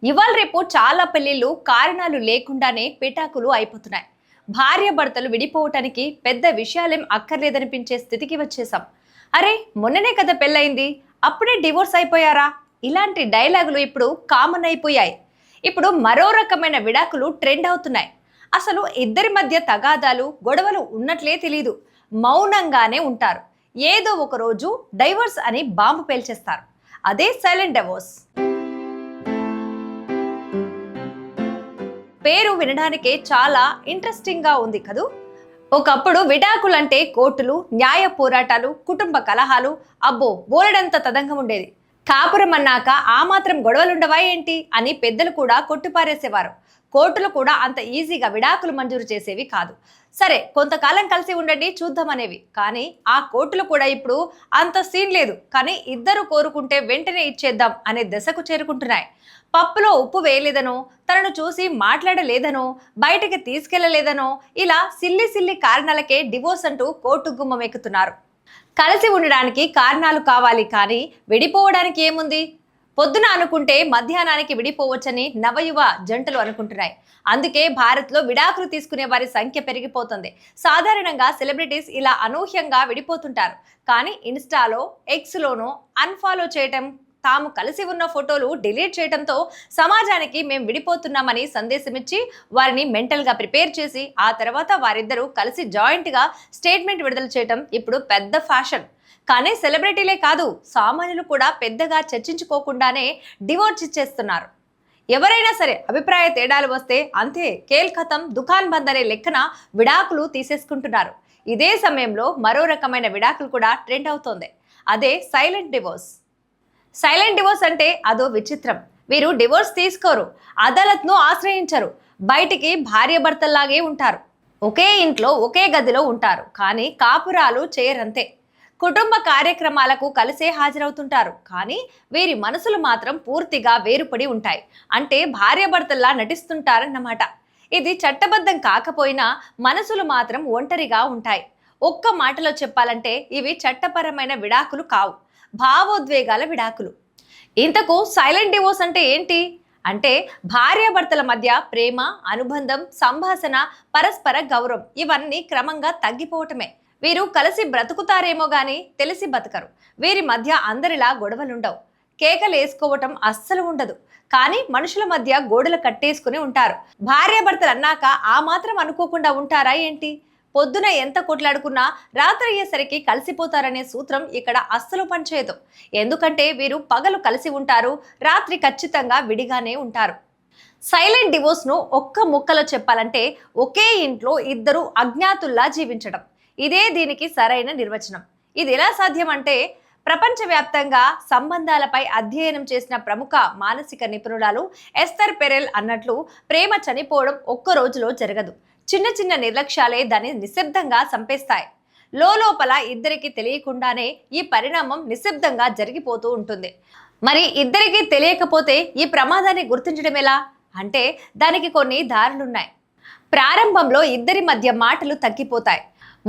ఇవాళ రేపు చాలా పెళ్లిళ్ళు కారణాలు లేకుండానే పెటాకులు అయిపోతున్నాయి. భార్య భర్తలు విడిపోవటానికి పెద్ద విషయాలేం అక్కర్లేదనిపించే స్థితికి వచ్చేసాం. అరే మొన్ననే కదా పెళ్ళయింది, అప్పుడే డివోర్స్ అయిపోయారా? ఇలాంటి డైలాగులు ఇప్పుడు కామన్ అయిపోయాయి. ఇప్పుడు మరో రకమైన విడాకులు ట్రెండ్ అవుతున్నాయి. అసలు ఇద్దరి మధ్య తగాదాలు గొడవలు ఉన్నట్లే తెలీదు, మౌనంగానే ఉంటారు. ఏదో ఒక రోజు డైవర్స్ అని బాంబు పేల్చేస్తారు. అదే సైలెంట్ డివోర్స్. పేరు వినడానికే చాలా ఇంట్రెస్టింగ్ గా ఉంది కదూ. ఒకప్పుడు విడాకులంటే కోర్టులు, న్యాయ పోరాటాలు, కుటుంబ కలహాలు, అబ్బో బోలెడంత తదంగం ఉండేది. కాపురం అన్నాక ఆ మాత్రం గొడవలుండవా ఏంటి అని పెద్దలు కూడా కొట్టిపారేసేవారు. కోర్టులు కూడా అంత ఈజీగా విడాకులు మంజూరు చేసేవి కాదు. సరే కొంతకాలం కలిసి ఉండండి చూద్దామనేవి. కానీ ఆ కోర్టులు కూడా ఇప్పుడు అంత సీన్ లేదు. కానీ ఇద్దరు కోరుకుంటే వెంటనే ఇచ్చేద్దాం అనే దశకు చేరుకుంటున్నాయి. పప్పులో ఉప్పు వేయలేదనో, తనను చూసి మాట్లాడలేదనో, బయటకి తీసుకెళ్లలేదనో, ఇలా సిల్లి సిల్లి కారణాలకే డివోర్స్ అంటూ కోర్టు గుమ్మం ఎక్కుతున్నారు. కలిసి ఉండడానికి కారణాలు కావాలి, కానీ విడిపోవడానికి ఏముంది? పొద్దున అనుకుంటే మధ్యాహ్నానికి విడిపోవచ్చని నవయువ జంటలు అనుకుంటున్నాయి. అందుకే భారత్లో విడాకులు తీసుకునే వారి సంఖ్య పెరిగిపోతుంది. సాధారణంగా సెలబ్రిటీస్ ఇలా అనూహ్యంగా విడిపోతుంటారు. కానీ ఇన్స్టాలో, ఎక్స్లోనో అన్ఫాలో చేయటం, తాము కలిసి ఉన్న ఫోటోలు డిలీట్ చేయడంతో సమాజానికి మేము విడిపోతున్నామని సందేశమిచ్చి వారిని మెంటల్గా ప్రిపేర్ చేసి ఆ తర్వాత వారిద్దరూ కలిసి జాయింట్గా స్టేట్మెంట్ విడుదల చేయడం ఇప్పుడు పెద్ద ఫ్యాషన్. కానీ సెలబ్రిటీలే కాదు, సామాన్యులు కూడా పెద్దగా చర్చించుకోకుండానే డివోర్స్ ఇచ్చేస్తున్నారు. ఎవరైనా సరే అభిప్రాయ తేడాలు వస్తే అంతే, కేల్ ఖతం దుకాన్ బంద్ అనే లెక్కన విడాకులు తీసేసుకుంటున్నారు. ఇదే సమయంలో మరో రకమైన విడాకులు కూడా ట్రెండ్ అవుతోంది. అదే సైలెంట్ డివోర్స్. సైలెంట్ డివోర్స్ అంటే అదో విచిత్రం. వీరు డివోర్స్ తీసుకోరు, అదాలత్ను ఆశ్రయించరు, బయటికి భార్యాభర్తల్లాగే ఉంటారు, ఒకే ఇంట్లో ఒకే గదిలో ఉంటారు, కానీ కాపురాలు చేయరంతే. కుటుంబ కార్యక్రమాలకు కలిసే హాజరవుతుంటారు, కానీ వీరి మనసులు మాత్రం పూర్తిగా వేరుపడి ఉంటాయి. అంటే భార్యాభర్తల్లా నటిస్తుంటారన్నమాట. ఇది చట్టబద్ధం కాకపోయినా మనసులు మాత్రం ఒంటరిగా ఉంటాయి. ఒక్క మాటలో చెప్పాలంటే ఇవి చట్టపరమైన విడాకులు కావు, భావోద్వేగాల విడాకులు. ఇంతకు సైలెంట్ డివోర్స్ అంటే ఏంటి? అంటే భార్యాభర్తల మధ్య ప్రేమ, అనుబంధం, సంభాషణ, పరస్పర గౌరవం ఇవన్నీ క్రమంగా తగ్గిపోవటమే. వీరు కలిసి బ్రతుకుతారేమో గాని తెలిసి బతకరు. వీరి మధ్య అందరిలా గొడవలుండవు, కేకలు వేసుకోవటం అస్సలు ఉండదు. కానీ మనుషుల మధ్య గోడలు కట్టేసుకుని ఉంటారు. భార్యాభర్తలు అన్నాక ఆ మాత్రం అనుకోకుండా ఉంటారా ఏంటి? పొద్దున ఎంత కొట్లాడుకున్నా రాత్రి అయ్యేసరికి కలిసిపోతారనే సూత్రం ఇక్కడ అస్సలు పనిచేయదు. ఎందుకంటే వీరు పగలు కలిసి ఉంటారు, రాత్రి ఖచ్చితంగా విడిగానే ఉంటారు. సైలెంట్ డివోర్స్ ను ఒక్క ముక్కలో చెప్పాలంటే ఒకే ఇంట్లో ఇద్దరు అజ్ఞాతుల్లా జీవించడం. ఇదే దీనికి సరైన నిర్వచనం. ఇది ఎలా సాధ్యం అంటే, ప్రపంచవ్యాప్తంగా సంబంధాలపై అధ్యయనం చేసిన ప్రముఖ మానసిక నిపుణురాలు ఎస్తర్ పెరెల్ అన్నట్లు ప్రేమ చనిపోవడం ఒక్క రోజులో జరగదు. చిన్న చిన్న నిర్లక్ష్యాలే దాన్ని నిశ్శబ్దంగా చంపేస్తాయి. లోపల ఇద్దరికి తెలియకుండానే ఈ పరిణామం నిశ్శబ్దంగా జరిగిపోతూ ఉంటుంది. మరి ఇద్దరికి తెలియకపోతే ఈ ప్రమాదాన్ని గుర్తించడం ఎలా అంటే, దానికి కొన్ని దారులున్నాయి. ప్రారంభంలో ఇద్దరి మధ్య మాటలు తగ్గిపోతాయి.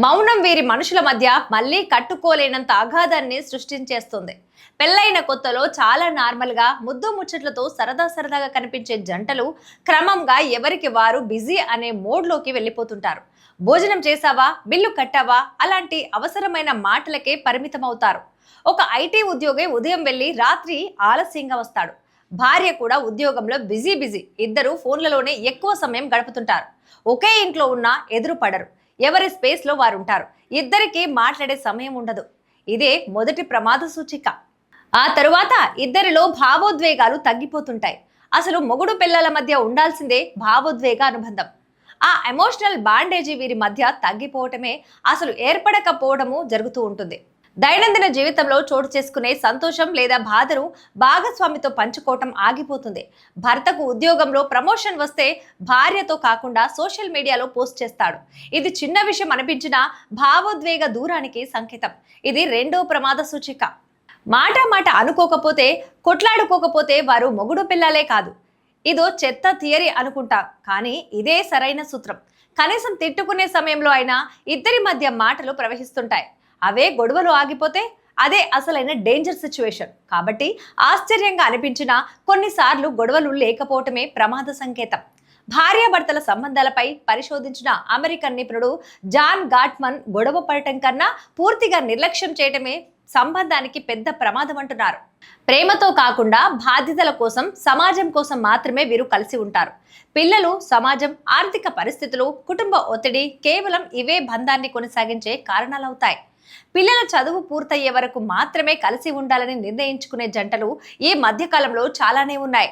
మౌనం వీరి మనుషుల మధ్య మళ్ళీ కట్టుకోలేనంత అగాధాన్ని సృష్టించేస్తుంది. పెళ్ళైన కొత్తలో చాలా నార్మల్గా ముద్దు ముచ్చట్లతో సరదాగా కనిపించే జంటలు క్రమంగా ఎవరికి వారు బిజీ అనే మోడ్లోకి వెళ్ళిపోతుంటారు. భోజనం చేసావా, బిల్లు కట్టావా అలాంటి అవసరమైన మాటలకే పరిమితమవుతారు. ఒక ఐటీ ఉద్యోగి ఉదయం వెళ్ళి రాత్రి ఆలస్యంగా వస్తాడు. భార్య కూడా ఉద్యోగంలో బిజీ. ఇద్దరు ఫోన్లలోనే ఎక్కువ సమయం గడుపుతుంటారు. ఒకే ఇంట్లో ఉన్నా ఎదురు పడరు, ఎవరి స్పేస్లో వారు ఉంటారు. ఇద్దరికి మాట్లాడే సమయం ఉండదు. ఇదే మొదటి ప్రమాద సూచిక. ఆ తరువాత ఇద్దరిలో భావోద్వేగాలు తగ్గిపోతుంటాయి. అసలు మొగుడు పిల్లల మధ్య ఉండాల్సిందే భావోద్వేగ అనుబంధం. ఆ ఎమోషనల్ బాండేజీ వీరి మధ్య తగ్గిపోవటమే, అసలు ఏర్పడకపోవడము జరుగుతూ ఉంటుంది. దైనందిన జీవితంలో చోటు చేసుకునే సంతోషం లేదా బాధను భాగస్వామితో పంచుకోవటం ఆగిపోతుంది. భర్తకు ఉద్యోగంలో ప్రమోషన్ వస్తే భార్యతో కాకుండా సోషల్ మీడియాలో పోస్ట్ చేస్తాడు. ఇది చిన్న విషయం అనిపించినా భావోద్వేగ దూరానికి సంకేతం. ఇది రెండో ప్రమాద సూచిక. మాట అనుకోకపోతే, కొట్లాడుకోకపోతే వారు మొగుడు పిల్లలే కాదు. ఇదో చెత్త థియరీ అనుకుంటాం, కానీ ఇదే సరైన సూత్రం. కనీసం తిట్టుకునే సమయంలో అయినా ఇద్దరి మధ్య మాటలు ప్రవహిస్తుంటాయి. అవే గొడవలు ఆగిపోతే అదే అసలైన డేంజర్ సిచ్యువేషన్. కాబట్టి ఆశ్చర్యంగా అనిపించినా కొన్నిసార్లు గొడవలు లేకపోవటమే ప్రమాద సంకేతం. భార్యాభర్తల సంబంధాలపై పరిశోధించిన అమెరికన్ నిపుణుడు జాన్ గాట్మన్ గొడవ పడటం కన్నా పూర్తిగా నిర్లక్ష్యం చేయటమే సంబంధానికి పెద్ద ప్రమాదం అంటున్నారు. ప్రేమతో కాకుండా బాధ్యతల కోసం, సమాజం కోసం మాత్రమే వీరు కలిసి ఉంటారు. పిల్లలు, సమాజం, ఆర్థిక పరిస్థితులు, కుటుంబ ఒత్తిడి కేవలం ఇవే బంధాన్ని కొనసాగించే కారణాలవుతాయి. పిల్లల చదువు పూర్తయ్యే వరకు మాత్రమే కలిసి ఉండాలని నిర్ణయించుకునే జంటలు ఈ మధ్యకాలంలో చాలానే ఉన్నాయి.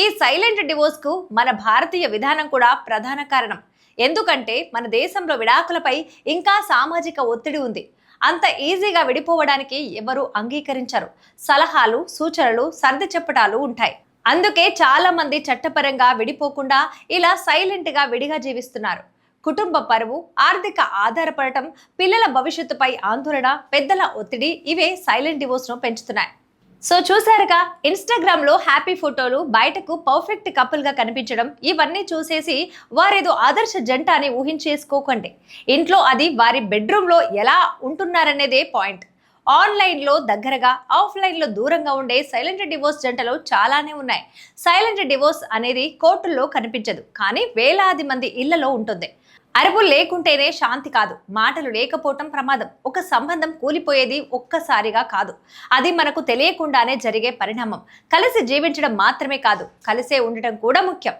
ఈ సైలెంట్ డివోర్స్ కు మన భారతీయ విధానం కూడా ప్రధాన కారణం. ఎందుకంటే మన దేశంలో విడాకులపై ఇంకా సామాజిక ఒత్తిడి ఉంది. అంత ఈజీగా విడిపోవడానికి ఎవరు అంగీకరించరు. సలహాలు, సూచనలు, సర్ది చెప్పటాలు ఉంటాయి. అందుకే చాలా మంది చట్టపరంగా విడిపోకుండా ఇలా సైలెంట్ గా విడిగా జీవిస్తున్నారు. కుటుంబ పరువు, ఆర్థిక ఆధారపడటం, పిల్లల భవిష్యత్తుపై ఆందోళన, పెద్దల ఒత్తిడి ఇవే సైలెంట్ డివోర్స్ ను పెంచుతున్నాయి. సో చూసారుగా, ఇన్స్టాగ్రామ్ లో హ్యాపీ ఫోటోలు, బయటకు పర్ఫెక్ట్ కపుల్ గా కనిపించడం, ఇవన్నీ చూసేసి వారేదో ఆదర్శ జంట అని ఊహించేసుకోకండి. ఇంట్లో అది వారి బెడ్రూమ్ లో ఎలా ఉంటున్నారనేదే పాయింట్. ఆన్లైన్ లో దగ్గరగా, ఆఫ్లైన్ లో దూరంగా ఉండే సైలెంట్ డివోర్స్ జంటలు చాలానే ఉన్నాయి. సైలెంట్ డివోర్స్ అనేది కోర్టుల్లో కనిపించదు, కానీ వేలాది మంది ఇళ్లలో ఉంటుంది. అరుపులు లేకుంటేనే శాంతి కాదు, మాటలు లేకపోవటం ప్రమాదం. ఒక సంబంధం కూలిపోయేది ఒక్కసారిగా కాదు, అది మనకు తెలియకుండానే జరిగే పరిణామం. కలిసి జీవించడం మాత్రమే కాదు, కలిసే ఉండటం కూడా ముఖ్యం.